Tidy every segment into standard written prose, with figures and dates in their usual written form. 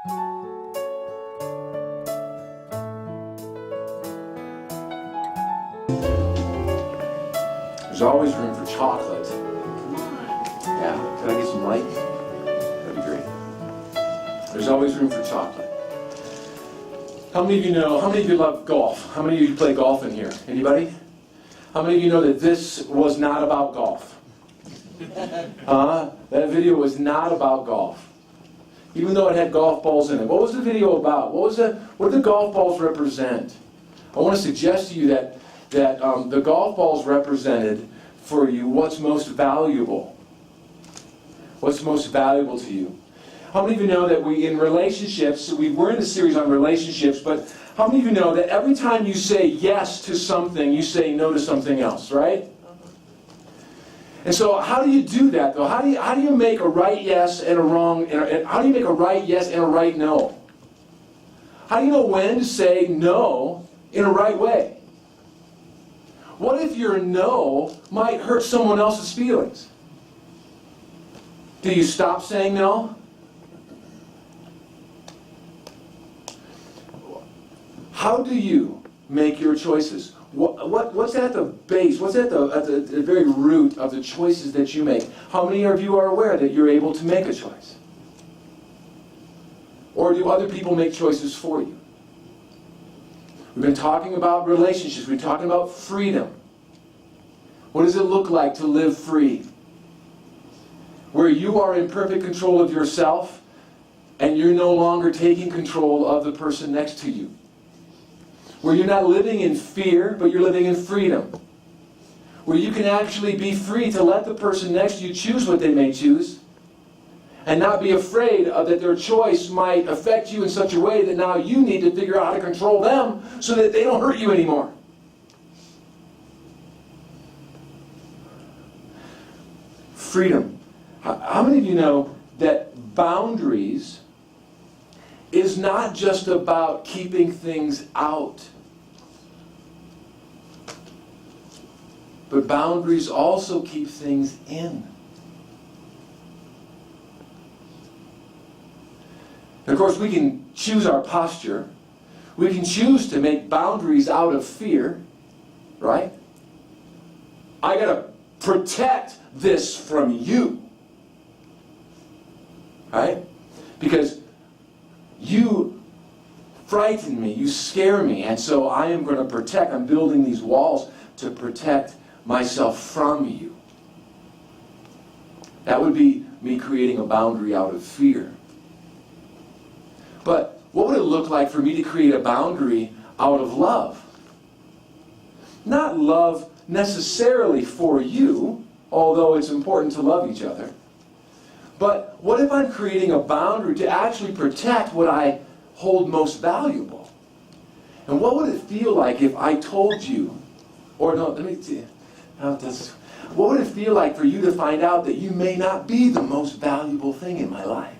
There's always room for chocolate. Yeah, can I get some light? That'd be great. There's always room for chocolate. How many of you love golf? How many of you play golf in here? Anybody? How many of you know that this was not about golf? That video was not about golf. Even though it had golf balls in it. What was the video about? What did the golf balls represent? I want to suggest to you that the golf balls represented for you what's most valuable. What's most valuable to you? How many of you know that in relationships, we're in a series on relationships, but how many of you know that every time you say yes to something, you say no to something else, right? And so how do you do that, though? How do you make a right yes and a wrong, and how do you make a right yes and a right no? How do you know when to say no in a right way? What if your no might hurt someone else's feelings? Do you stop saying no? How do you make your choices? What's at the base? What's at the very root of the choices that you make? How many of you are aware that you're able to make a choice? Or do other people make choices for you? We've been talking about relationships. We've been talking about freedom. What does it look like to live free? Where you are in perfect control of yourself and you're no longer taking control of the person next to you. Where you're not living in fear, but you're living in freedom. Where you can actually be free to let the person next to you choose what they may choose and not be afraid that their choice might affect you in such a way that now you need to figure out how to control them so that they don't hurt you anymore. Freedom. How many of you know that boundaries is not just about keeping things out, but boundaries also keep things in? And of course, we can choose our posture. We can choose to make boundaries out of fear, right? I gotta protect this from you, right? Because you frighten me, you scare me, and so I am going to protect. I'm building these walls to protect myself from you. That would be me creating a boundary out of fear. But what would it look like for me to create a boundary out of love? Not love necessarily for you, although it's important to love each other. But what if I'm creating a boundary to actually protect what I hold most valuable? And what would it feel like if I told you, or no, let me see, what would it feel like for you to find out that you may not be the most valuable thing in my life?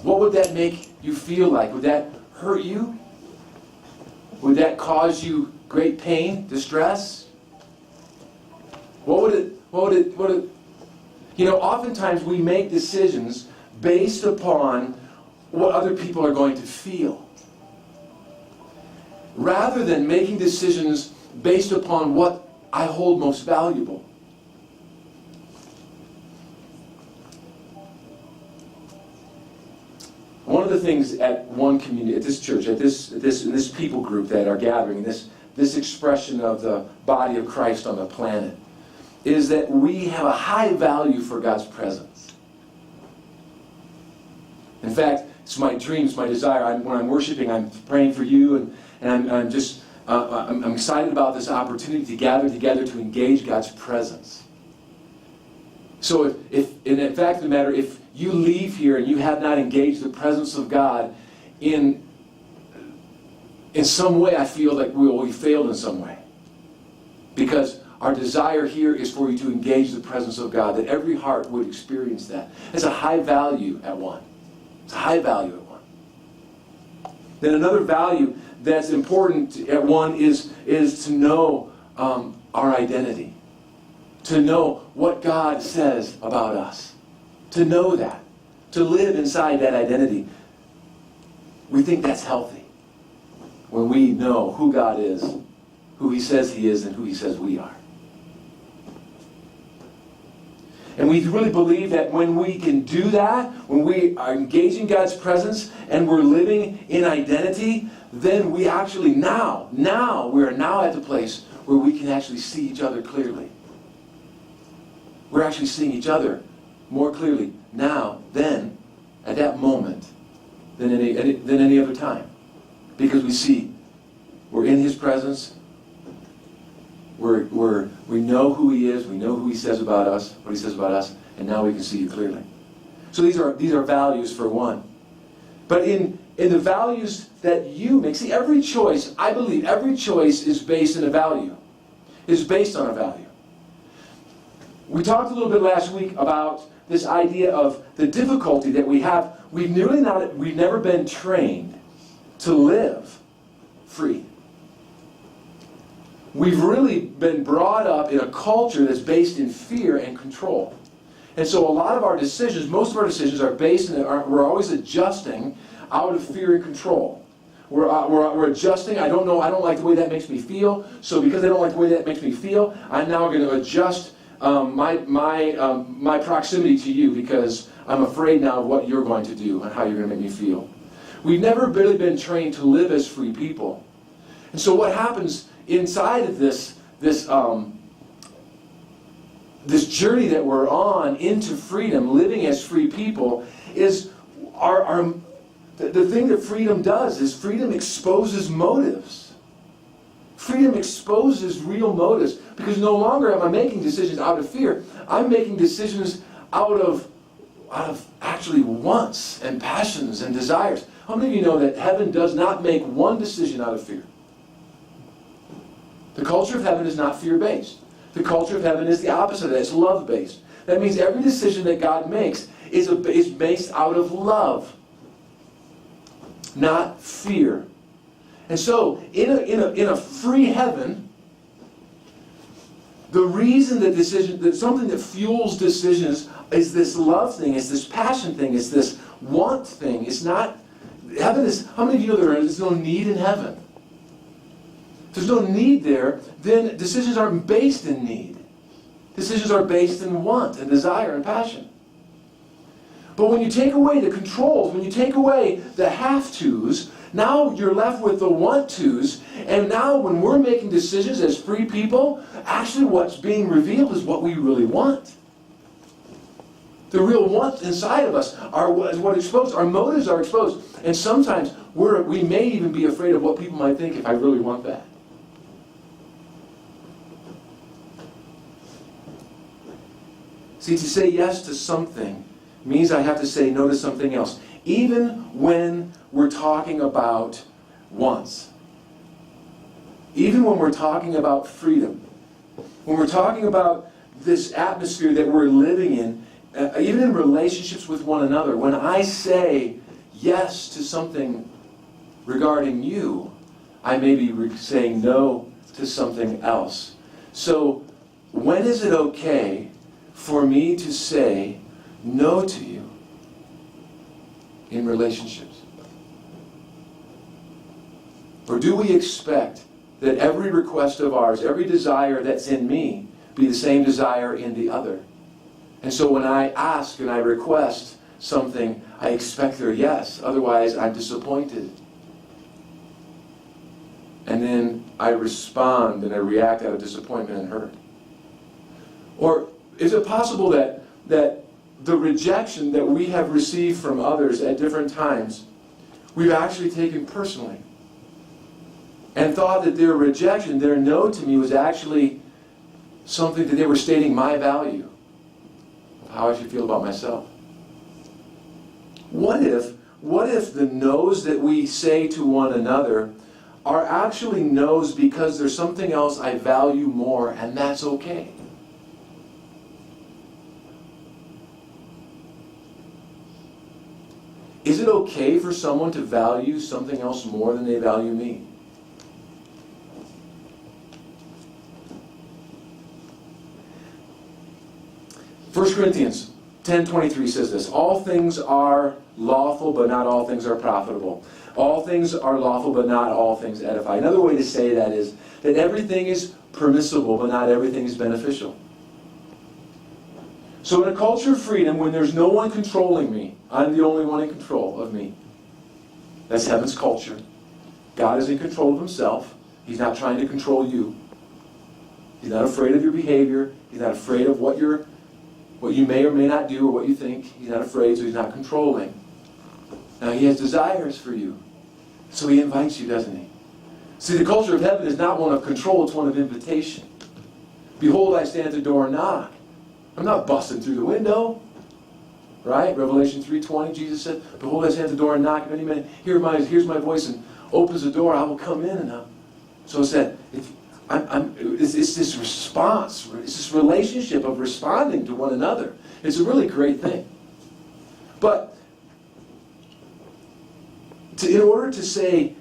What would that make you feel like? Would that hurt you? Would that cause you great pain, distress? What would it, you know, oftentimes we make decisions based upon what other people are going to feel, rather than making decisions based upon what I hold most valuable. One of the things at one community, at this church, in this people group that are gathering, this expression of the body of Christ on the planet, is that we have a high value for God's presence. In fact, it's my dream, it's my desire. When I'm worshiping, I'm praying for you, and I'm excited about this opportunity to gather together to engage God's presence. So in fact of the matter, if you leave here and you have not engaged the presence of God in some way, I feel like we failed in some way. Because our desire here is for you to engage the presence of God, that every heart would experience that. It's a high value at one. It's a high value at one. Then another value that's important at one is to know our identity. To know what God says about us. To know that. to live inside that identity. We think that's healthy when we know who God is, who He says He is, and who He says we are. And we really believe that when we can do that, when we are engaging God's presence and we're living in identity, then we actually we are now at the place where we can actually see each other clearly. We're actually seeing each other more clearly now, then, at that moment, than any other time. Because we see we're in His presence. We know who He is. We know who He says about us, what He says about us, and now we can see it clearly. So these are values for one. But in the values that you make, see, every choice, I believe, every choice is based in a value. Is based on a value. We talked a little bit last week about this idea of the difficulty that we have. We've never been trained to live free. We've really been brought up in a culture that's based in fear and control. And so a lot of our decisions, most of our decisions are based in, we're always adjusting out of fear and control. We're adjusting. I don't like the way that makes me feel. So because I don't like the way that makes me feel, I'm now going to adjust my proximity to you because I'm afraid now of what you're going to do and how you're going to make me feel. We've never really been trained to live as free people. And so what happens inside of this journey that we're on into freedom, living as free people, is the thing that freedom does is freedom exposes motives. Freedom exposes real motives, because no longer am I making decisions out of fear. I'm making decisions out of actually wants and passions and desires. How many of you know that heaven does not make one decision out of fear? The culture of heaven is not fear-based. The culture of heaven is the opposite of that. It's love-based. That means every decision that God makes is based out of love, not fear. And so, in a free heaven, the reason that something that fuels decisions is this love thing, is this passion thing, is this want thing. It's not heaven. How many of you know there's no need in heaven? If there's no need there, then decisions aren't based in need. Decisions are based in want and desire and passion. But when you take away the controls, when you take away the have-tos, now you're left with the want-tos, and now when we're making decisions as free people, actually what's being revealed is what we really want. The real want inside of us is what exposed. Our motives are exposed. And sometimes we may even be afraid of what people might think if I really want that. See, to say yes to something means I have to say no to something else. Even when we're talking about wants. Even when we're talking about freedom. When we're talking about this atmosphere that we're living in, even in relationships with one another, when I say yes to something regarding you, I may be saying no to something else. So, when is it okay for me to say no to you in relationships? Or do we expect that every request of ours, every desire that's in me, be the same desire in the other? And so when I ask and I request something, I expect their yes. Otherwise, I'm disappointed. And then I respond and I react out of disappointment and hurt. Or is it possible that the rejection that we have received from others at different times, we've actually taken personally? And thought that their rejection, their no to me, was actually something that they were stating my value of how I should feel about myself. What if the no's that we say to one another are actually no's because there's something else I value more, and that's okay? Is it okay for someone to value something else more than they value me? First Corinthians 10:23 says this, all things are lawful, but not all things are profitable. All things are lawful, but not all things edify. Another way to say that is that everything is permissible, but not everything is beneficial. So in a culture of freedom, when there's no one controlling me, I'm the only one in control of me. That's heaven's culture. God is in control of himself. He's not trying to control you. He's not afraid of your behavior. He's not afraid of what you may or may not do or what you think. He's not afraid, so he's not controlling. Now, he has desires for you. So he invites you, doesn't he? See, the culture of heaven is not one of control, it's one of invitation. Behold, I stand at the door and knock. I'm not busting through the window. Right? Revelation 3:20, Jesus said, behold, I stand at the door and knock. If any man hears my voice and opens the door, I will come in. And so it's that, it's this response, it's this relationship of responding to one another. It's a really great thing. But in order to say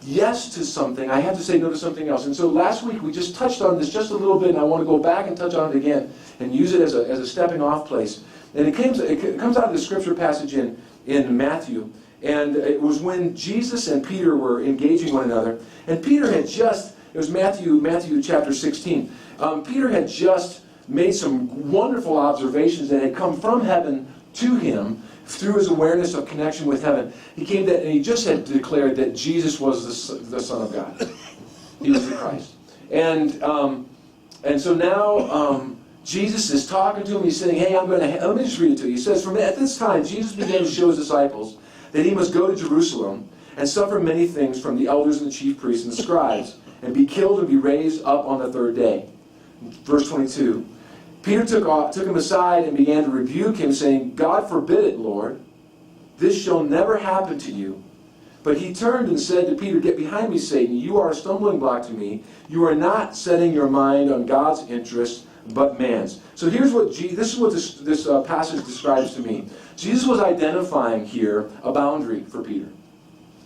yes to something, I have to say no to something else. And so last week we just touched on this just a little bit, and I want to go back and touch on it again and use it as a stepping off place. And it comes out of the scripture passage in Matthew. And it was when Jesus and Peter were engaging one another. And Peter had just, it was Matthew chapter 16. Peter had just made some wonderful observations that had come from heaven to him through his awareness of connection with heaven. He came that, and he just had declared that Jesus was the Son of God. He was the Christ. And so now Jesus is talking to him. He's saying, hey, let me just read it to you. He says, from at this time, Jesus began to show his disciples that he must go to Jerusalem and suffer many things from the elders and the chief priests and the scribes, and be killed and be raised up on the third day. Verse 22. Peter took him aside and began to rebuke him, saying, God forbid it, Lord. This shall never happen to you. But he turned and said to Peter, get behind me, Satan. You are a stumbling block to me. You are not setting your mind on God's interest, but man's. So here's what this is what this passage describes to me. Jesus was identifying here a boundary for Peter.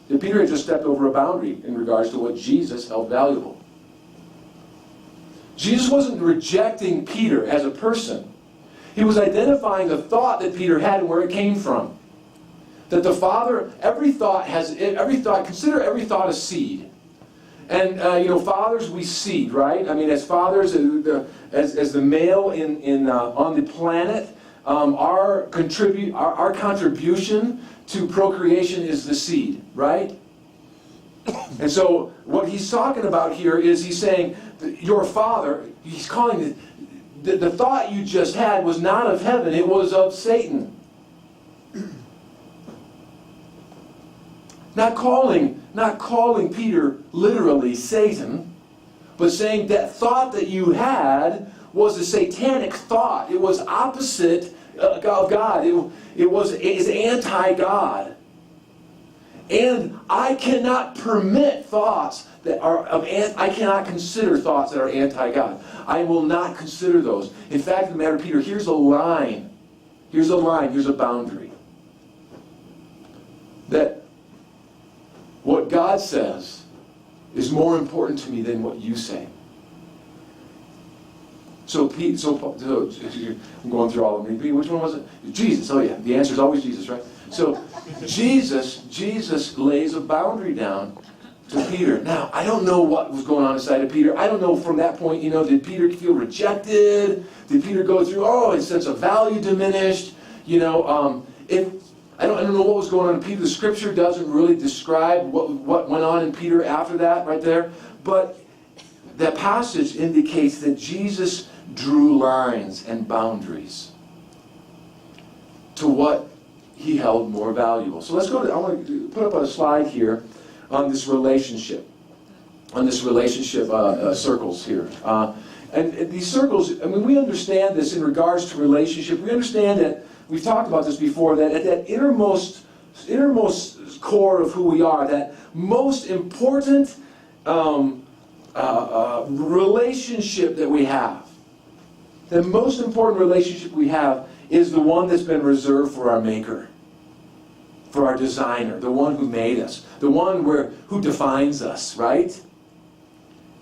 That Peter had just stepped over a boundary in regards to what Jesus held valuable. Jesus wasn't rejecting Peter as a person. He was identifying the thought that Peter had and where it came from. That the Father, consider every thought a seed. And, fathers, we seed, right? I mean, as fathers, as the male on the planet, our contribution to procreation is the seed, right? And so what he's talking about here is he's saying, your father, he's calling the thought you just had was not of heaven, it was of Satan. Not calling Peter literally Satan, but saying that thought that you had was a satanic thought. It was opposite of God. It is anti-God. And I cannot permit thoughts that are I cannot consider thoughts that are anti-God. I will not consider those. In fact, the matter, Peter, here's a line. Here's a boundary. That what God says is more important to me than what you say. So I'm going through all of them. Which one was it? Jesus. Oh yeah, the answer is always Jesus, right? So Jesus lays a boundary down to Peter. Now, I don't know what was going on inside of Peter. I don't know from that point, did Peter feel rejected? Did Peter go through, his sense of value diminished? I don't know what was going on in Peter. The scripture doesn't really describe what went on in Peter after that, right there. But that passage indicates that Jesus drew lines and boundaries to what he held more valuable. So let's go to, I want to put up a slide here on this relationship. Circles here. And these circles, we understand this in regards to relationship. We understand that, we've talked about this before, that at that innermost core of who we are, that most important relationship that we have, the most important relationship we have is the one that's been reserved for our Maker, for our designer, the one who made us, the one who defines us, right?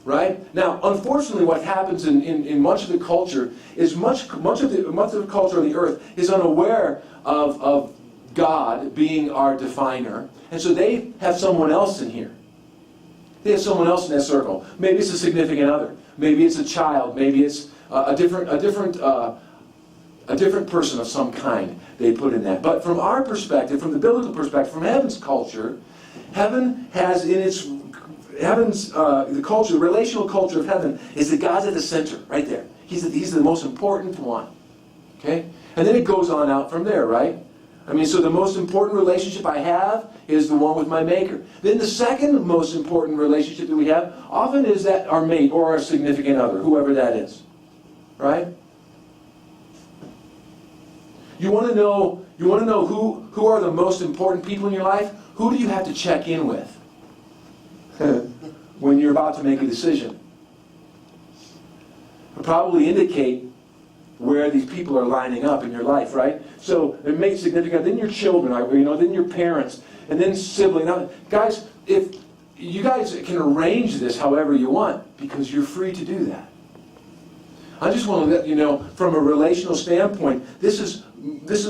Right? Now, unfortunately, what happens in much of the culture is much of the culture of the earth is unaware of God being our definer. And so they have someone else in here. They have someone else in that circle. Maybe it's a significant other. Maybe it's a child. Maybe it's a different person of some kind they put in that. But from our perspective, from the biblical perspective, from heaven's culture, heaven has in its the culture, the relational culture of heaven is that God's at the center, right there. He's the most important one. Okay? And then it goes on out from there, right? I mean, so the most important relationship I have is the one with my Maker. Then the second most important relationship that we have often is that our mate or our significant other, whoever that is. Right? You want to know who are the most important people in your life? Who do you have to check in with when you're about to make a decision? It'll probably indicate where these people are lining up in your life, right? So it makes significant. Then your children, then your parents, and then siblings. Now, guys, if you guys can arrange this however you want, because you're free to do that. I just want to let you know, from a relational standpoint, this is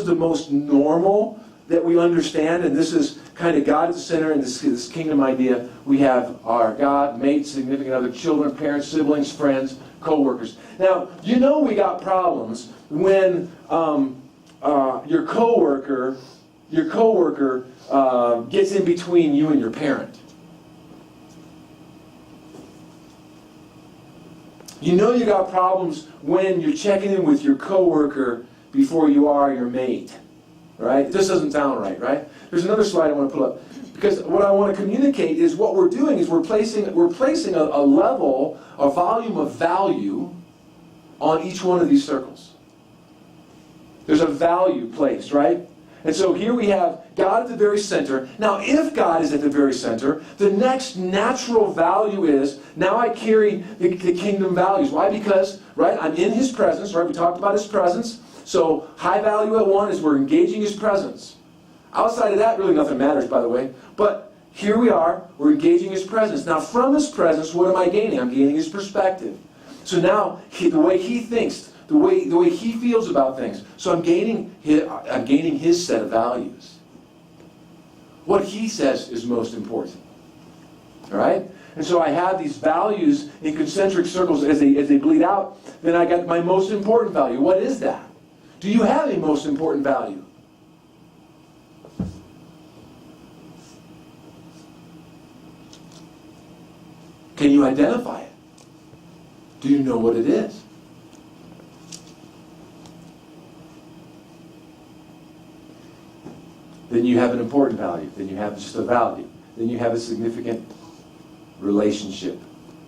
the most normal that we understand, and this is kind of God at the center, and this kingdom idea. We have our God, mate, significant other, children, parents, siblings, friends, co-workers. Now, we got problems when your coworker gets in between you and your parent. You got problems when you're checking in with your coworker before you are your mate, right? This doesn't sound right? There's another slide I want to pull up, because what I want to communicate is what we're doing is we're placing a level, a volume of value on each one of these circles. There's a value placed, right? And so here we have God at the very center. Now, if God is at the very center, the next natural value is, now I carry the kingdom values. Why? Because, right, I'm in His presence, right? We talked about His presence. So high value at one is we're engaging His presence. Outside of that, really nothing matters, by the way. But here we are, we're engaging His presence. Now, from His presence, what am I gaining? I'm gaining His perspective. So now, the way He thinks, the way He feels about things. So I'm gaining His set of values. What He says is most important. All right? And so I have these values in concentric circles as they bleed out. Then I got my most important value. What is that? Do you have a most important value? Can you identify it? Do you know what it is? Then you have an important value. Then you have just a value. Then you have a significant relationship.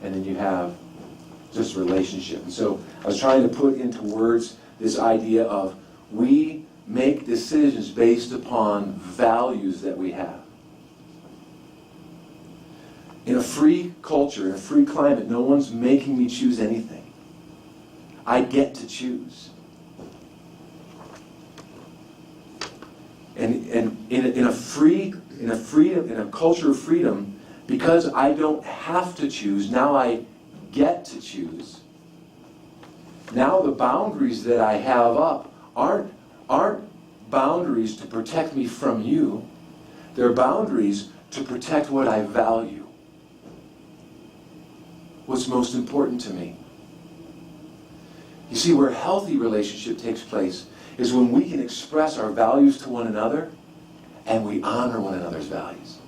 And then you have just relationship. And so I was trying to put into words this idea of we make decisions based upon values that we have. In a free culture, in a free climate, no one's making me choose anything. I get to choose. And in a culture of freedom, because I don't have to choose, now I get to choose. Now the boundaries that I have up aren't boundaries to protect me from you. They're boundaries to protect what I value. What's most important to me. You see, where healthy relationship takes place is when we can express our values to one another and we honor one another's values.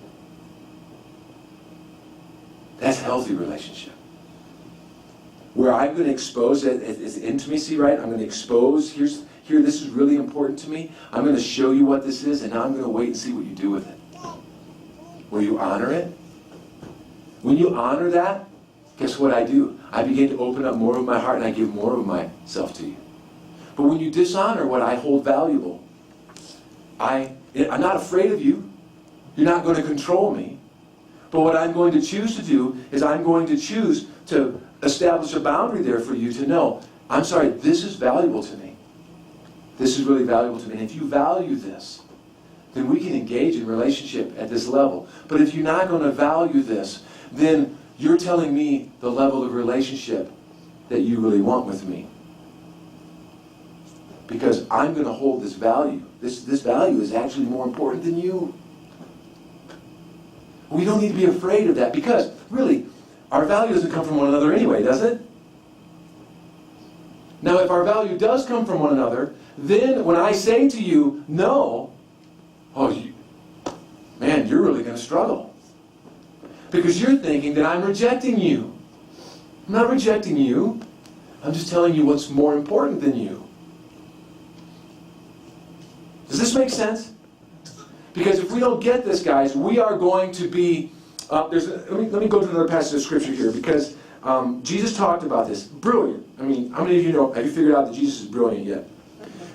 That's healthy relationship. Where I'm going to expose it as intimacy, right? I'm going to expose, here, this is really important to me. I'm going to show you what this is, and now I'm going to wait and see what you do with it. Will you honor it? When you honor that, guess what I do? I begin to open up more of my heart and I give more of myself to you. But when you dishonor what I hold valuable, I'm not afraid of you. You're not going to control me. But what I'm going to choose to do is I'm going to choose to establish a boundary there for you to know, I'm sorry, this is valuable to me. This is really valuable to me. And if you value this, then we can engage in relationship at this level. But if you're not going to value this, then you're telling me the level of relationship that you really want with me. Because I'm going to hold this value. This value is actually more important than you. We don't need to be afraid of that because, really, our value doesn't come from one another anyway, does it? Now, if our value does come from one another, then when I say to you, no, man, you're really going to struggle. Because you're thinking that I'm rejecting you. I'm not rejecting you. I'm just telling you what's more important than you. Does this make sense? Because if we don't get this, guys, we are going to be... let me go to another passage of Scripture here, because Jesus talked about this. Brilliant. I mean, how many of you know, have you figured out that Jesus is brilliant yet?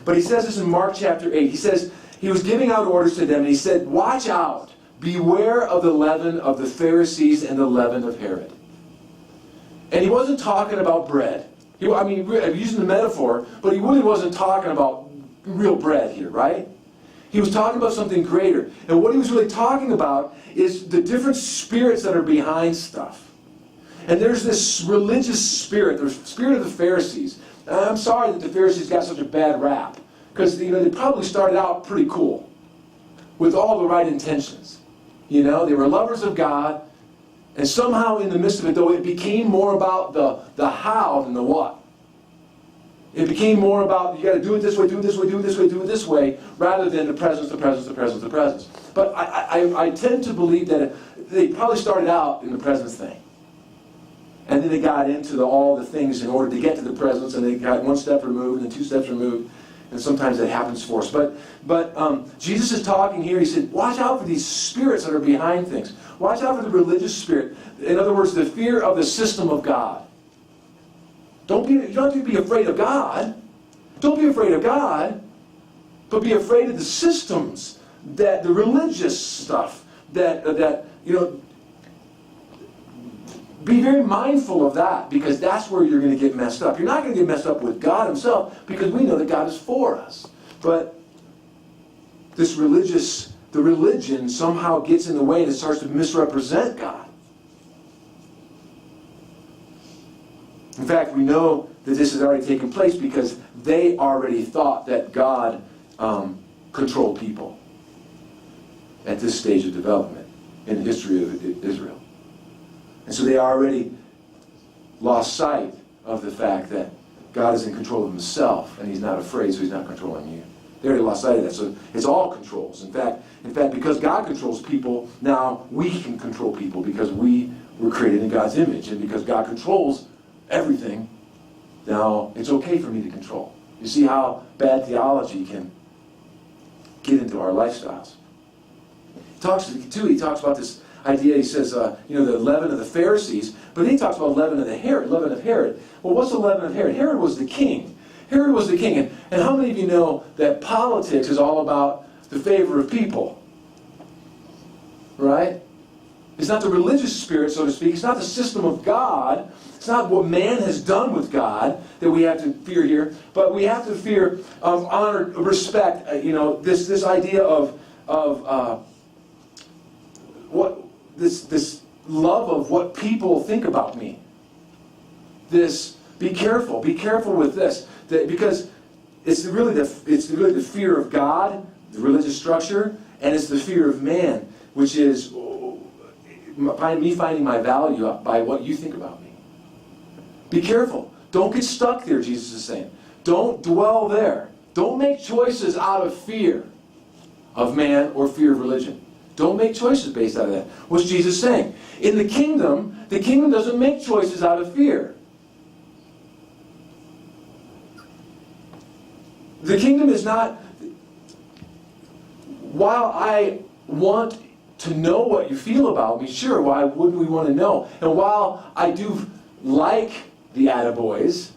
But he says this in Mark chapter 8. He says, he was giving out orders to them, and he said, watch out. Beware of the leaven of the Pharisees and the leaven of Herod. And he wasn't talking about bread. I'm using the metaphor, but he really wasn't talking about real bread here, right? He was talking about something greater. And what he was really talking about is the different spirits that are behind stuff. And there's this religious spirit, the spirit of the Pharisees. And I'm sorry that the Pharisees got such a bad rap. Because they probably started out pretty cool. With all the right intentions. They were lovers of God. And somehow in the midst of it, though, it became more about the how than the what. It became more about, you got to do it this way, do it this way, do it this way, do it this way, rather than the presence, the presence, the presence, the presence. But I tend to believe that they probably started out in the presence thing. And then they got into all the things in order to get to the presence, and they got one step removed and 2 steps removed. And sometimes that happens for us. But Jesus is talking here. He said, watch out for these spirits that are behind things. Watch out for the religious spirit. In other words, the fear of the system of God. You don't have to be afraid of God. Don't be afraid of God. But be afraid of the systems, the religious stuff, be very mindful of that, because that's where you're going to get messed up. You're not going to get messed up with God himself, because we know that God is for us. But the religion somehow gets in the way and it starts to misrepresent God. In fact, we know that this has already taken place because they already thought that God controlled people at this stage of development in the history of Israel. And so they already lost sight of the fact that God is in control of himself, and he's not afraid, so he's not controlling you. They already lost sight of that. So it's all controls. In fact, because God controls people, now we can control people because we were created in God's image. And because God controls everything, now it's okay for me to control. You see how bad theology can get into our lifestyles. He talks about this idea. He says, the leaven of the Pharisees, but then he talks about leaven of Herod. Well, what's the leaven of Herod? Herod was the king. And how many of you know that politics is all about the favor of people? Right? It's not the religious spirit, so to speak. It's not the system of God. It's not what man has done with God that we have to fear here. But we have to fear honor, respect. This idea of what this love of what people think about me. Be careful with this, because it's really the fear of God, the religious structure, and it's the fear of man, which is me finding my value by what you think about me. Be careful. Don't get stuck there, Jesus is saying. Don't dwell there. Don't make choices out of fear of man or fear of religion. Don't make choices based out of that. What's Jesus saying? In the kingdom doesn't make choices out of fear. The kingdom is not, while I want to know what you feel about me, sure, why wouldn't we want to know? And while I do like the attaboys,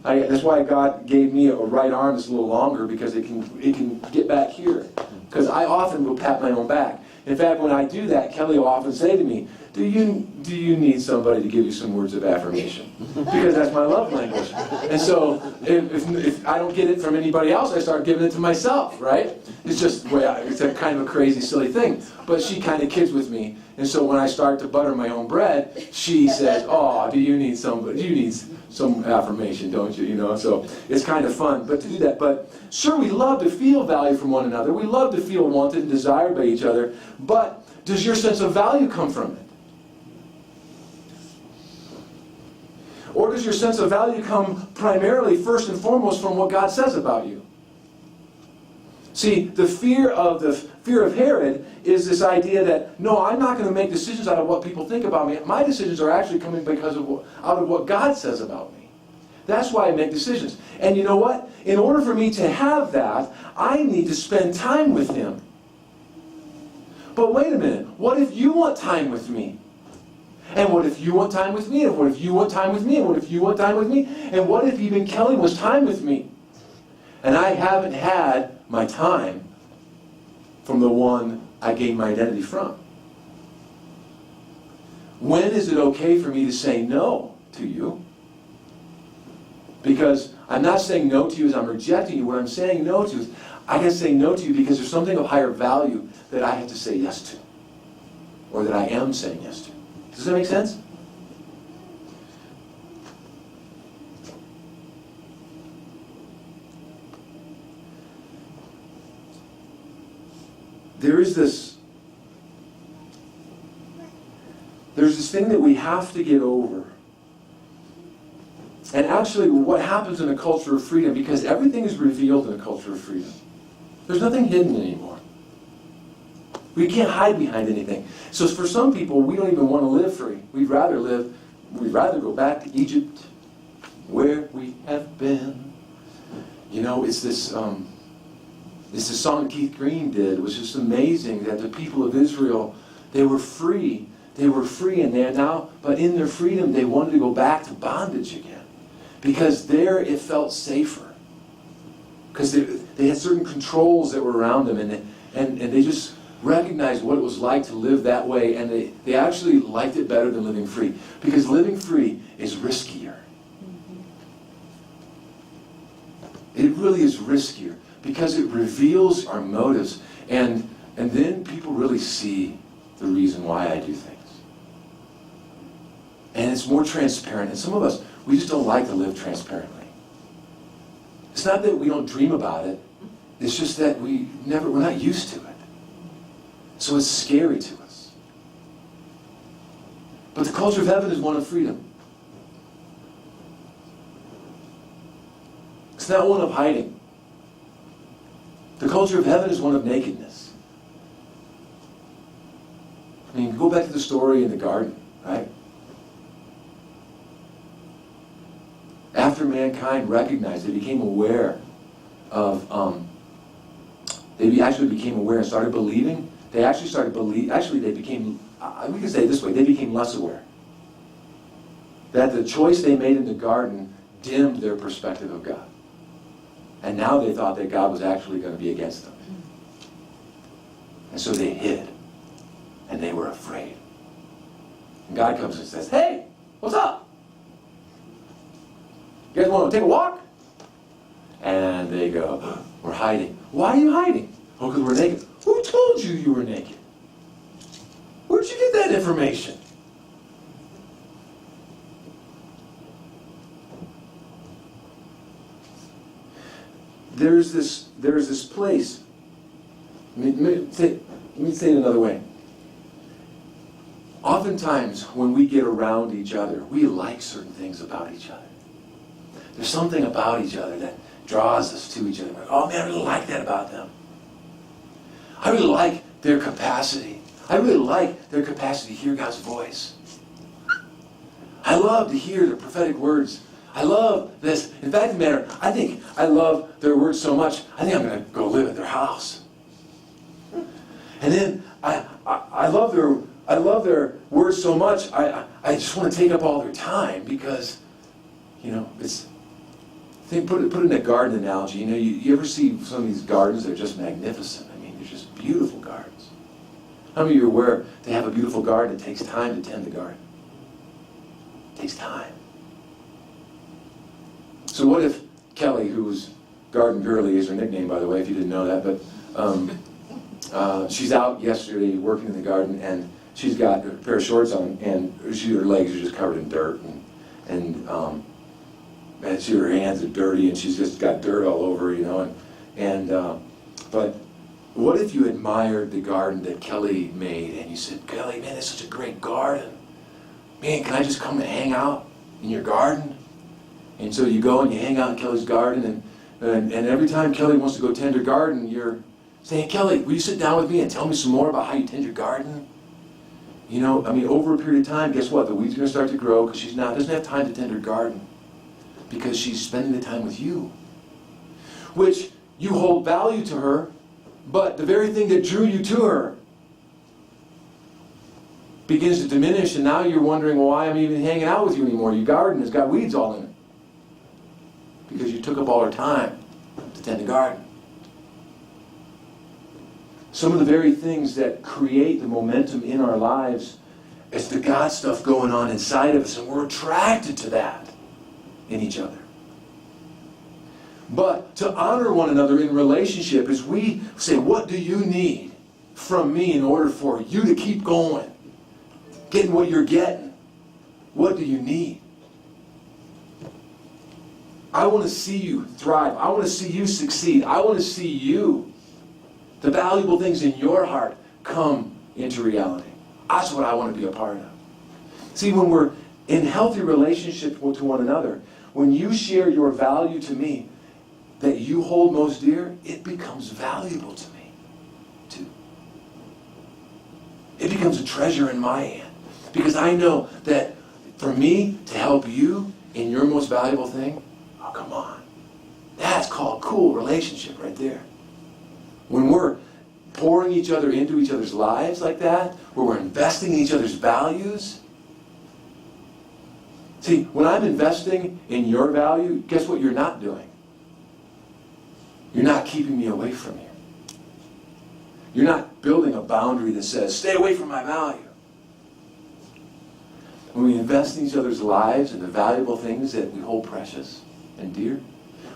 that's why God gave me a right arm that's a little longer, because it can get back here. Because I often will pat my own back. In fact, when I do that, Kelly will often say to me, do you need somebody to give you some words of affirmation? Because that's my love language. And so if I don't get it from anybody else, I start giving it to myself, right? It's just, well, it's a kind of a crazy, silly thing. But she kind of kids with me. And so when I start to butter my own bread, she says, oh, do you need some affirmation, don't you? You know, so it's kind of fun, but to do that. But sure, we love to feel value from one another. We love to feel wanted and desired by each other. But does your sense of value come from it? Or does your sense of value come primarily, first and foremost, from what God says about you? See, the fear of Herod is this idea that, no, I'm not going to make decisions out of what people think about me. My decisions are actually coming out of what God says about me. That's why I make decisions. And you know what? In order for me to have that, I need to spend time with Him. But wait a minute. What if you want time with me? And what if you want time with me? And what if you want time with me? And what if you want time with me? And what if even Kelly wants time with me? And I haven't had my time from the one I gained my identity from. When is it okay for me to say no to you? Because I'm not saying no to you as I'm rejecting you. What I'm saying no to is I can say no to you because there's something of higher value that I have to say yes to. Or that I am saying yes to. Does that make sense? There's this thing that we have to get over. And actually what happens in a culture of freedom, because everything is revealed in a culture of freedom. There's nothing hidden anymore. We can't hide behind anything. So for some people, we don't even want to live free. We'd rather go back to Egypt, where we have been. You know, it's this song Keith Green did. It was just amazing that the people of Israel, they were free. They were free, and they're now, but in their freedom, they wanted to go back to bondage again. Because there it felt safer. Because they had certain controls that were around them, and they just recognized what it was like to live that way, and they actually liked it better than living free. Because living free is riskier. It really is riskier. Because it reveals our motives, and then people really see the reason why I do things. And it's more transparent. And some of us, we just don't like to live transparently. It's not that we don't dream about it. It's just that we're not used to it. So it's scary to us. But the culture of heaven is one of freedom. It's not one of hiding. The culture of heaven is one of nakedness. I mean, go back to the story in the garden, right? After mankind recognized, they became aware of, they actually became aware and started believing. They actually started believing, they became, we can say it this way, they became less aware. That the choice they made in the garden dimmed their perspective of God. And now they thought that God was actually going to be against them. And so they hid. And they were afraid. And God comes and says, hey, what's up? You guys want to take a walk? And they go, we're hiding. Why are you hiding? Oh, because we're naked. Who told you you were naked? Where'd you get that information? There's this place. Let me say it another way. Oftentimes, when we get around each other, we like certain things about each other. There's something about each other that draws us to each other. Oh man, I really like that about them. I really like their capacity. I really like their capacity to hear God's voice. I love to hear the prophetic words. I love this. In fact, I think I love their words so much, I think I'm going to go live at their house. And then I love their words so much, I just want to take up all their time because, put it in a garden analogy. You ever see some of these gardens that are just magnificent? I mean, they're just beautiful gardens. How many of you are aware to have a beautiful garden, it takes time to tend the garden? It takes time. So what if Kelly, who's Garden Girly is her nickname, by the way, if you didn't know that, but she's out yesterday working in the garden, and she's got a pair of shorts on, and her legs are just covered in dirt, and her hands are dirty, and she's just got dirt all over, you know, but what if you admired the garden that Kelly made, and you said, Kelly, man, that's such a great garden. Man, can I just come and hang out in your garden? And so you go and you hang out in Kelly's garden, and every time Kelly wants to go tend her garden, you're saying, hey, Kelly, will you sit down with me and tell me some more about how you tend your garden? You know, I mean, over a period of time, guess what? The weeds are going to start to grow because she doesn't have time to tend her garden because she's spending the time with you, which you hold value to her, but the very thing that drew you to her begins to diminish, and now you're wondering why I'm even hanging out with you anymore. Your garden has got weeds all in it because you took up all her time to tend the garden. Some of the very things that create the momentum in our lives is the God stuff going on inside of us, and we're attracted to that in each other. But to honor one another in relationship is we say, what do you need from me in order for you to keep going? Getting what you're getting. What do you need? I want to see you thrive. I want to see you succeed. I want to see you, the valuable things in your heart, come into reality. That's what I want to be a part of. See, when we're in healthy relationship to one another, when you share your value to me that you hold most dear, it becomes valuable to me, too. It becomes a treasure in my hand. Because I know that for me to help you in your most valuable thing, oh, come on. That's called cool relationship right there. When we're pouring each other into each other's lives like that, where we're investing in each other's values. See, when I'm investing in your value, guess what you're not doing? You're not keeping me away from you. You're not building a boundary that says, stay away from my value. When we invest in each other's lives and the valuable things that we hold precious and dear,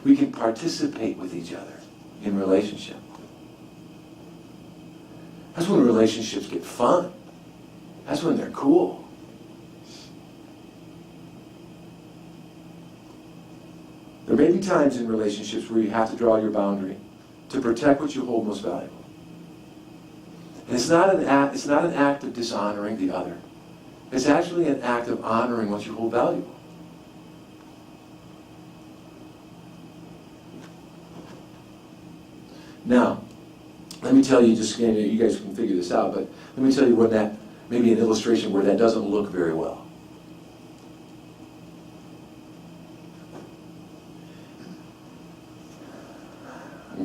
we can participate with each other in relationship. That's when relationships get fun. That's when they're cool. There may be times in relationships where you have to draw your boundary to protect what you hold most valuable. And it's not an act of dishonoring the other. It's actually an act of honoring what you hold valuable. Now, let me tell you, you guys can figure this out, but let me tell you when that, maybe an illustration where that doesn't look very well.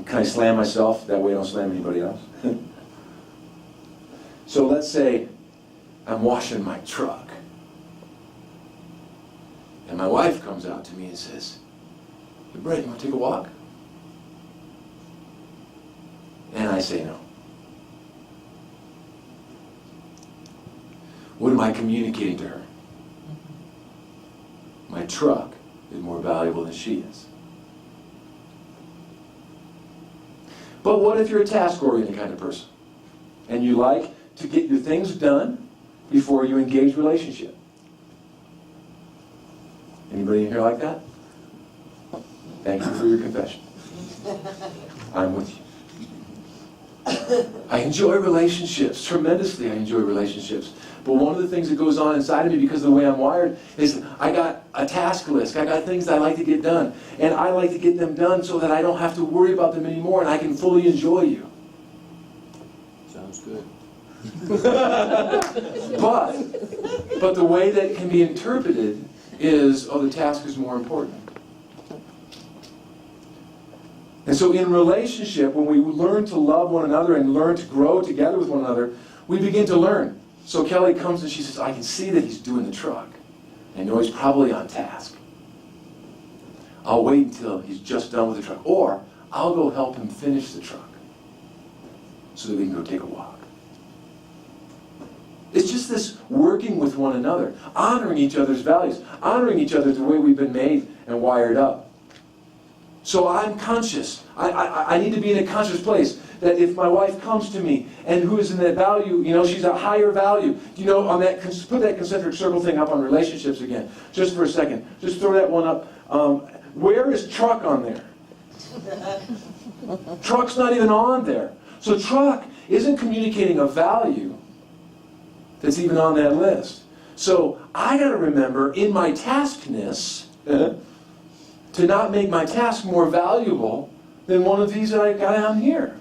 Can I slam myself? That way I don't slam anybody else. So let's say I'm washing my truck. And my wife comes out to me and says, hey, Brett, you want to take a walk? And I say no. What am I communicating to her? My truck is more valuable than she is. But what if you're a task-oriented kind of person? And you like to get your things done before you engage relationship? Anybody in here like that? Thank you for your confession. I'm with you. I enjoy relationships. Tremendously, I enjoy relationships. But one of the things that goes on inside of me because of the way I'm wired is I got a task list. I got things that I like to get done. And I like to get them done so that I don't have to worry about them anymore and I can fully enjoy you. Sounds good. But the way that can be interpreted is, oh, the task is more important. And so in relationship, when we learn to love one another and learn to grow together with one another, we begin to learn. So Kelly comes and she says, I can see that he's doing the truck. I know he's probably on task. I'll wait until he's just done with the truck. Or I'll go help him finish the truck so that we can go take a walk. It's just this working with one another, honoring each other's values, honoring each other the way we've been made and wired up. So I'm conscious. I need to be in a conscious place that if my wife comes to me and who is in that value, she's a higher value. On that, put that concentric circle thing up on relationships again, just for a second. Just throw that one up. Where is truck on there? Truck's not even on there. So truck isn't communicating a value that's even on that list. So I got to remember in my taskness to not make my task more valuable than one of these that I got down here.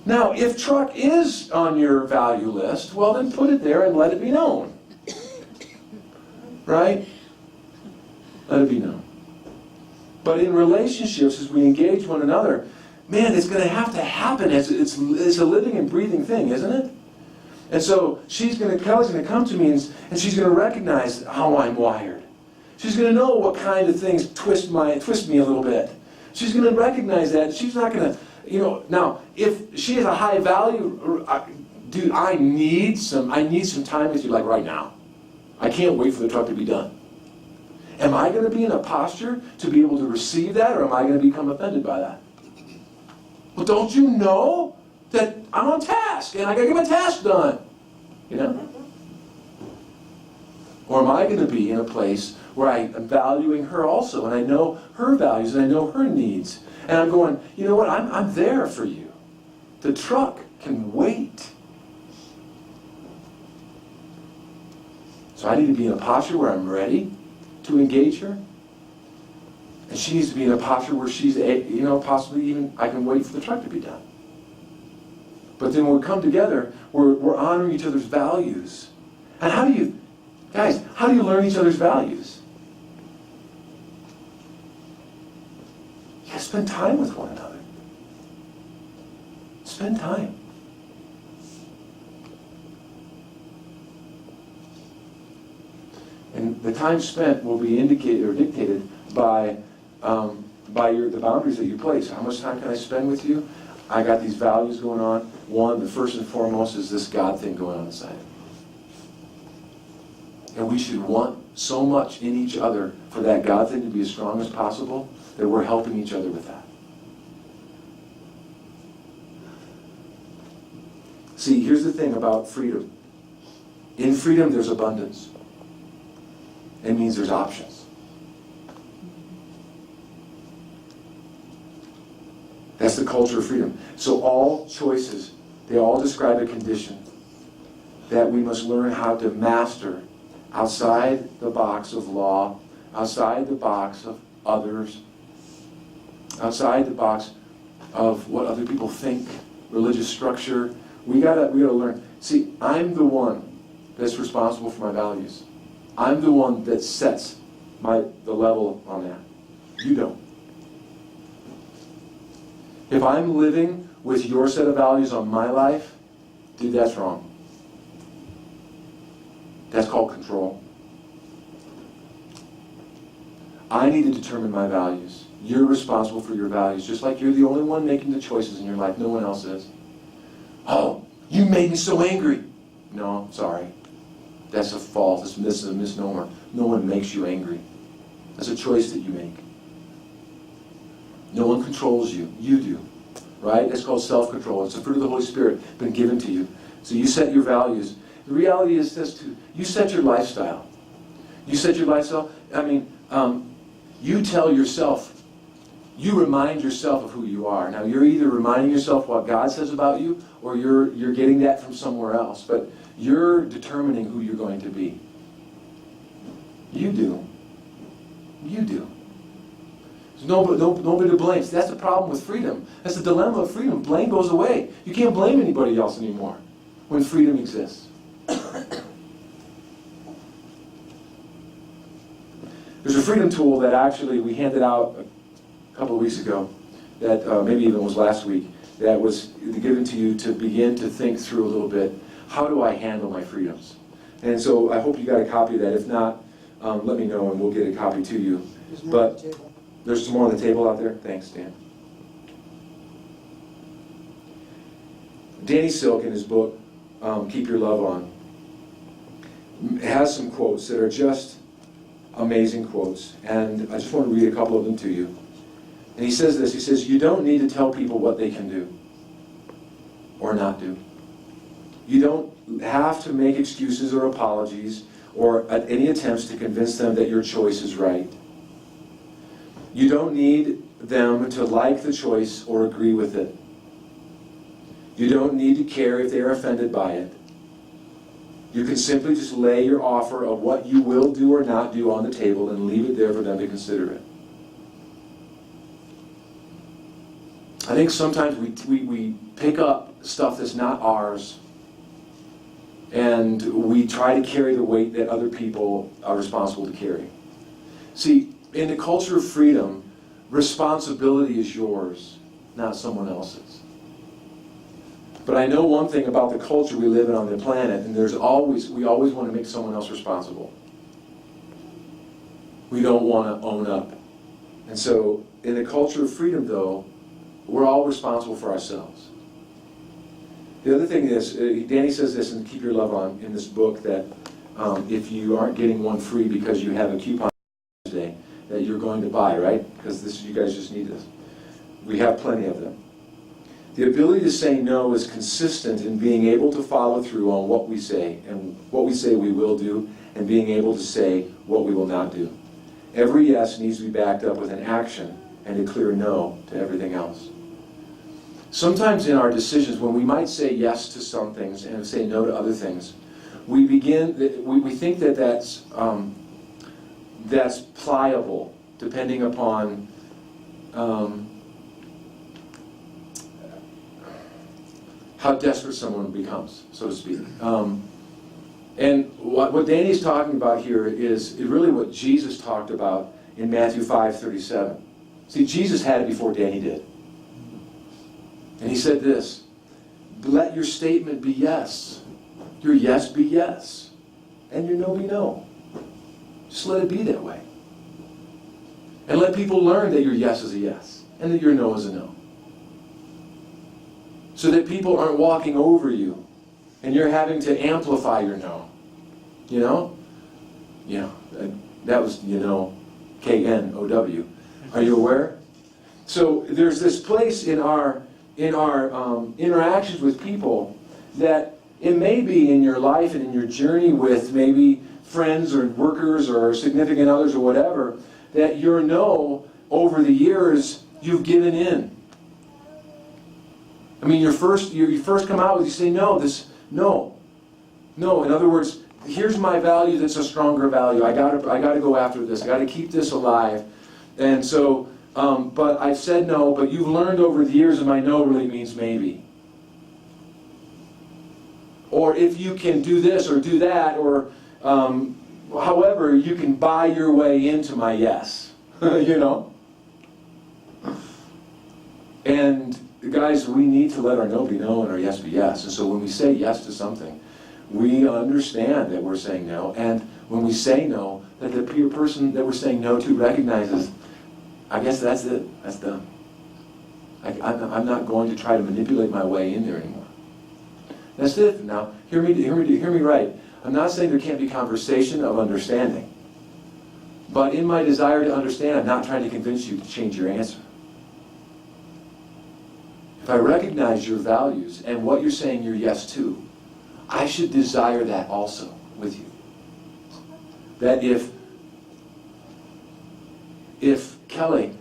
Now, if truck is on your value list, well then put it there and let it be known. Right? Let it be known. But in relationships, as we engage one another, man, it's going to have to happen. It's a living and breathing thing, isn't it? And so Kelly's going to come to me and she's going to recognize how I'm wired. She's going to know what kind of things twist me a little bit. She's going to recognize that. She's not going to, now, if she has a high value, dude, I need some time with you, like right now. I can't wait for the truck to be done. Am I going to be in a posture to be able to receive that, or am I going to become offended by that? Well, don't you know that I'm on task, and I got to get my task done? Or am I going to be in a place where I am valuing her also, and I know her values, and I know her needs, and I'm going, you know what, I'm there for you. The truck can wait. So I need to be in a posture where I'm ready to engage her. And she needs to be in a posture where she's, possibly even, I can wait for the truck to be done. But then when we come together, we're honoring each other's values. And how do you learn each other's values? You gotta spend time with one another. Spend time. And the time spent will be indicated or dictated by the boundaries that you place. How much time can I spend with you? I got these values going on. One, the first and foremost, is this God thing going on inside. And we should want so much in each other for that God thing to be as strong as possible that we're helping each other with that. See, here's the thing about freedom. In freedom, there's abundance. It means there's options. That's the culture of freedom. So all choices, they all describe a condition that we must learn how to master outside the box of law, outside the box of others, outside the box of what other people think, religious structure. We gotta learn. See, I'm the one that's responsible for my values. I'm the one that sets the level on that. You don't. If I'm living with your set of values on my life, dude, that's wrong. That's called control. I need to determine my values. You're responsible for your values, just like you're the only one making the choices in your life. No one else is. Oh, you made me so angry. No, sorry. That's a fault. This is a misnomer. No one makes you angry. That's a choice that you make. No one controls you. You do. Right? It's called self-control. It's the fruit of the Holy Spirit been given to you. So you set your values. The reality is this too. You set your lifestyle. You set your lifestyle. You tell yourself, you remind yourself of who you are. Now you're either reminding yourself what God says about you, or you're getting that from somewhere else. But you're determining who you're going to be. You do. You do. There's nobody to blame. See, that's the problem with freedom. That's the dilemma of freedom. Blame goes away. You can't blame anybody else anymore when freedom exists. There's a freedom tool that actually we handed out a couple of weeks ago, that maybe even was last week, that was given to you to begin to think through a little bit, how do I handle my freedoms? And so I hope you got a copy of that. If not, let me know and we'll get a copy to you. But there's some more on the table out there. Thanks, Dan. Danny Silk, in his book, Keep Your Love On, has some quotes that are just amazing quotes, and I just want to read a couple of them to you. And he says this, he says, you don't need to tell people what they can do or not do. You don't have to make excuses or apologies or any attempts to convince them that your choice is right. You don't need them to like the choice or agree with it. You don't need to care if they are offended by it. You can simply just lay your offer of what you will do or not do on the table and leave it there for them to consider it. I think sometimes we pick up stuff that's not ours, and we try to carry the weight that other people are responsible to carry. See, in the culture of freedom, responsibility is yours, not someone else's. But I know one thing about the culture we live in on the planet, and we always want to make someone else responsible. We don't want to own up. And so, in the culture of freedom, though, we're all responsible for ourselves. The other thing is, Danny says this in Keep Your Love On, in this book, that if you aren't getting one free because you have a coupon today, that you're going to buy, right? Because you guys just need this. We have plenty of them. The ability to say no is consistent in being able to follow through on what we say, and what we say we will do, and being able to say what we will not do. Every yes needs to be backed up with an action and a clear no to everything else. Sometimes in our decisions, when we might say yes to some things and say no to other things, we think that that's pliable, depending upon how desperate someone becomes, so to speak. And what Danny's talking about here is really what Jesus talked about in Matthew 5:37. See, Jesus had it before Danny did. And he said this, let your statement be yes. Your yes be yes. And your no be no. Just let it be that way. And let people learn that your yes is a yes, and that your no is a no. So that people aren't walking over you, and you're having to amplify your no. You know? Yeah, that was, K-N-O-W. Are you aware? So there's this place in our interactions with people that it may be in your life and in your journey with maybe friends or workers or significant others or whatever, that your no, over the years, you've given in. I mean, you first come out with, you say, no. In other words, here's my value that's a stronger value. I gotta go after this. I gotta keep this alive. And so, but I've said no, but you've learned over the years that my no really means maybe. Or if you can do this or do that, or however, you can buy your way into my yes. And guys, we need to let our no be no and our yes be yes. And so when we say yes to something, we understand that we're saying no. And when we say no, that the person that we're saying no to recognizes, I guess that's it. That's done. I'm not going to try to manipulate my way in there anymore. That's it. Now, hear me right. I'm not saying there can't be conversation of understanding. But in my desire to understand, I'm not trying to convince you to change your answer. If I recognize your values and what you're saying you're yes to, I should desire that also with you. That if Kelly,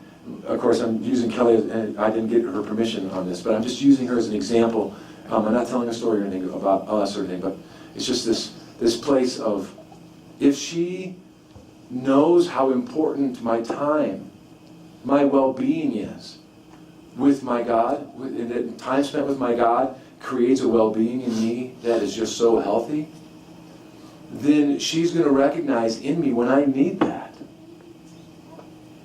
of course I'm using Kelly, and I didn't get her permission on this, but I'm just using her as an example. I'm not telling a story or anything about us or anything, but it's just this place of, if she knows how important my time, my well-being is with my God, and that time spent with my God creates a well-being in me that is just so healthy, then she's going to recognize in me when I need that.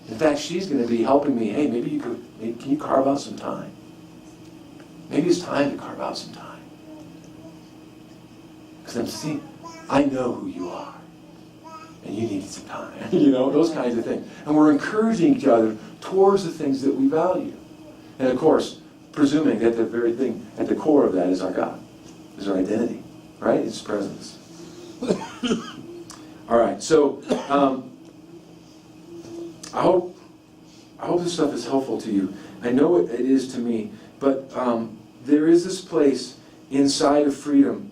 In fact, she's going to be helping me. Hey, can you carve out some time? Maybe it's time to carve out some time. Because I know who you are. And you need some time. Those kinds of things. And we're encouraging each other towards the things that we value. And of course, presuming that the very thing at the core of that is our God, is our identity. right? His presence. All right, so I hope this stuff is helpful to you. I know it is to me, but there is this place inside of freedom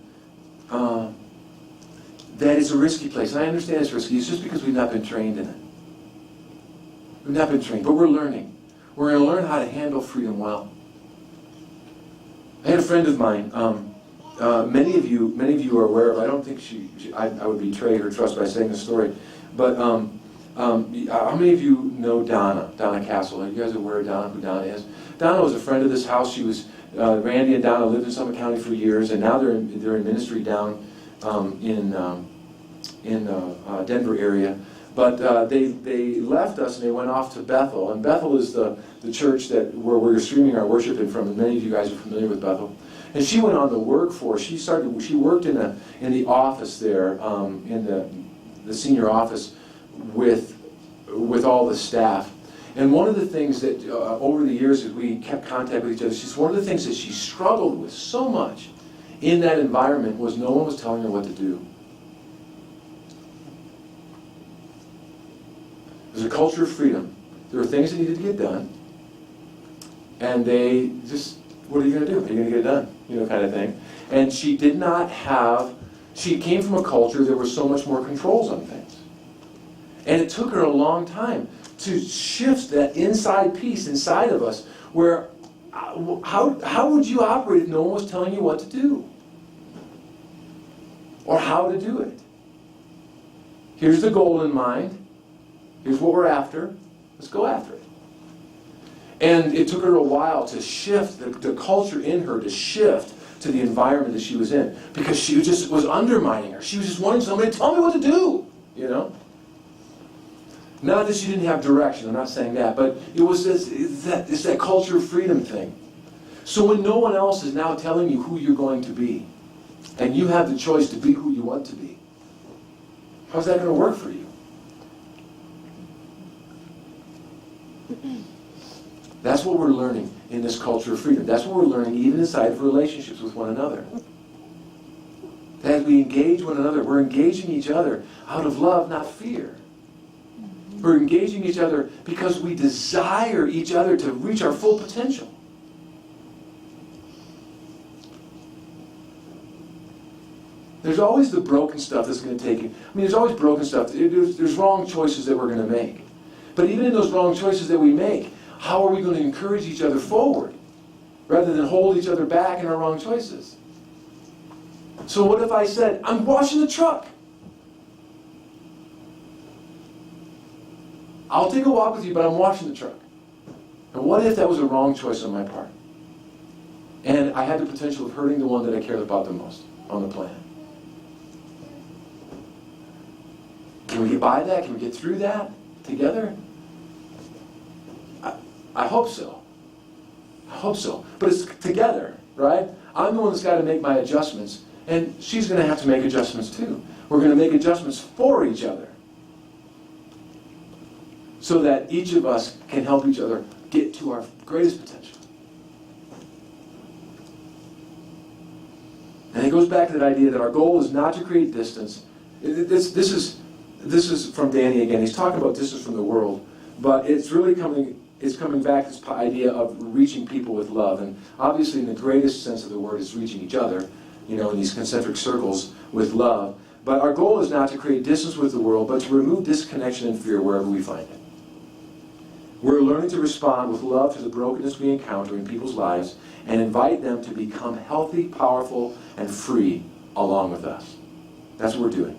that is a risky place. And I understand it's risky. It's just because we've not been trained in it. We've not been trained, but we're learning. We're going to learn how to handle freedom well. I had a friend of mine. Many of you are aware of. I don't think I would betray her trust by saying the story, but how many of you know Donna Castle? Are you guys aware of who Donna is? Donna was a friend of this house. She was Randy and Donna lived in Summit County for years, and now they're in ministry down in Denver area. But they left us and they went off to Bethel, and Bethel is the church where we're streaming our worship in from. And many of you guys are familiar with Bethel. And she went on the workforce. She worked in the office there, in the senior office with all the staff. And one of the things that over the years as we kept contact with each other, one of the things that she struggled with so much in that environment was no one was telling her what to do. There's a culture of freedom. There were things that needed to get done, and they just, what are you going to do? Are you going to get it done? Kind of thing. And she did not have, she came from a culture there were so much more controls on things. And it took her a long time to shift that inside piece inside of us where, how would you operate if no one was telling you what to do? Or how to do it? Here's the goal in mind. Here's what we're after. Let's go after it. And it took her a while to shift the culture in her, to shift to the environment that she was in. Because she just was undermining her. She was just wanting somebody to tell me what to do, Not that she didn't have direction, I'm not saying that, but it was it's that culture of freedom thing. So when no one else is now telling you who you're going to be, and you have the choice to be who you want to be, how's that going to work for you? That's what we're learning in this culture of freedom. That's what we're learning even inside of relationships with one another. As we engage one another, we're engaging each other out of love, not fear. We're engaging each other because we desire each other to reach our full potential. There's always the broken stuff that's going to take you. There's always broken stuff. There's wrong choices that we're going to make. But even in those wrong choices that we make, how are we going to encourage each other forward rather than hold each other back in our wrong choices? So what if I said, I'm washing the truck? I'll take a walk with you, but I'm washing the truck. And what if that was a wrong choice on my part? And I had the potential of hurting the one that I cared about the most on the planet. Can we get by that? Can we get through that together? I hope so. I hope so. But it's together, right? I'm the one that's got to make my adjustments, and she's going to have to make adjustments too. We're going to make adjustments for each other so that each of us can help each other get to our greatest potential. And it goes back to that idea that our goal is not to create distance. This is from Danny again. He's talking about distance from the world, but it's really coming back to this idea of reaching people with love. And obviously in the greatest sense of the word is reaching each other, in these concentric circles with love. But our goal is not to create distance with the world, but to remove disconnection and fear wherever we find it. We're learning to respond with love to the brokenness we encounter in people's lives and invite them to become healthy, powerful, and free along with us. That's what we're doing.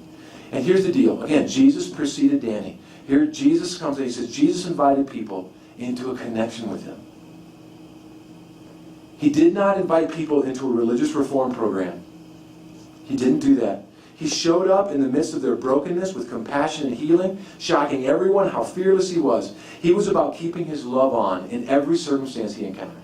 And here's the deal. Again, Jesus preceded Danny. Here Jesus comes and he says, Jesus invited people into a connection with him. He did not invite people into a religious reform program. He didn't do that. He showed up in the midst of their brokenness with compassion and healing, shocking everyone how fearless he was. He was about keeping his love on in every circumstance he encountered.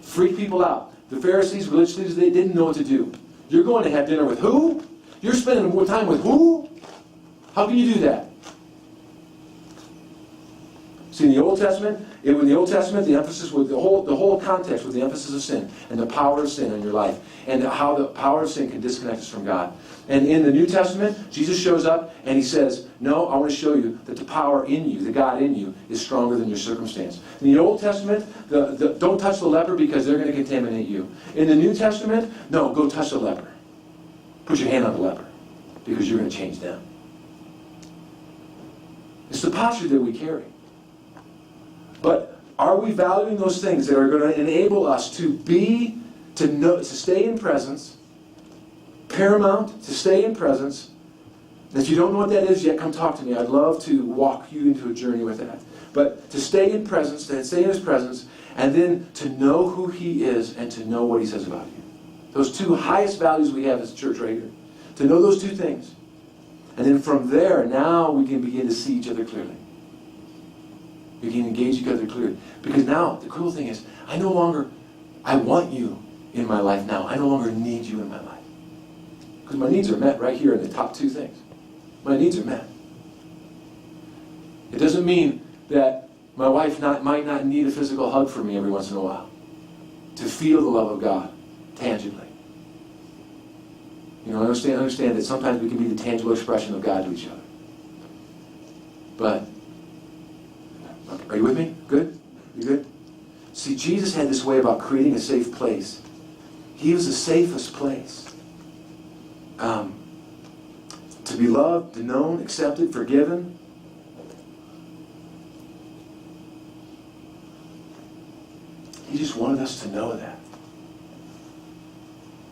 Freak people out. The Pharisees, religious leaders, they didn't know what to do. You're going to have dinner with who? You're spending more time with who? How can you do that? See, in the Old Testament, In the Old Testament, the emphasis with the whole context with the emphasis of sin and the power of sin in your life, and how the power of sin can disconnect us from God. And in the New Testament, Jesus shows up and he says, no, I want to show you that the power in you, the God in you, is stronger than your circumstance. In the Old Testament, don't touch the leper because they're going to contaminate you. In the New Testament, no, go touch the leper. Put your hand on the leper because you're going to change them. It's the posture that we carry. But are we valuing those things that are going to enable us to stay in presence, paramount, to stay in presence? If you don't know what that is yet, come talk to me. I'd love to walk you into a journey with that. But to stay in presence, to stay in his presence, and then to know who he is and to know what he says about you. Those two highest values we have as a church right here. To know those two things. And then from there, now we can begin to see each other clearly. We can engage each other clearly. Because now, the cool thing is, I want you in my life now. I no longer need you in my life. Because my needs are met right here in the top two things. My needs are met. It doesn't mean that my wife might not need a physical hug from me every once in a while. To feel the love of God tangibly. You know, understand that sometimes we can be the tangible expression of God to each other. But, are you with me? Good? You good? See, Jesus had this way about creating a safe place. He was the safest place. To be loved, known, accepted, forgiven. He just wanted us to know that.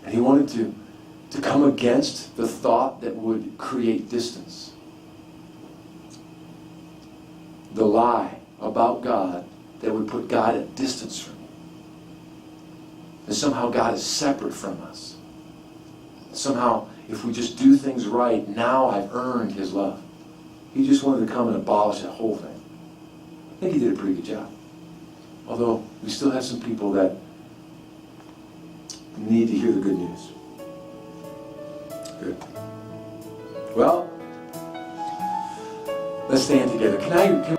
And he wanted to come against the thought that would create distance. The lie about God that would put God at distance from you. And somehow God is separate from us. Somehow, if we just do things right, now I've earned his love. He just wanted to come and abolish that whole thing. I think he did a pretty good job. Although, we still have some people that need to hear the good news. Good. Well, let's stand together. Can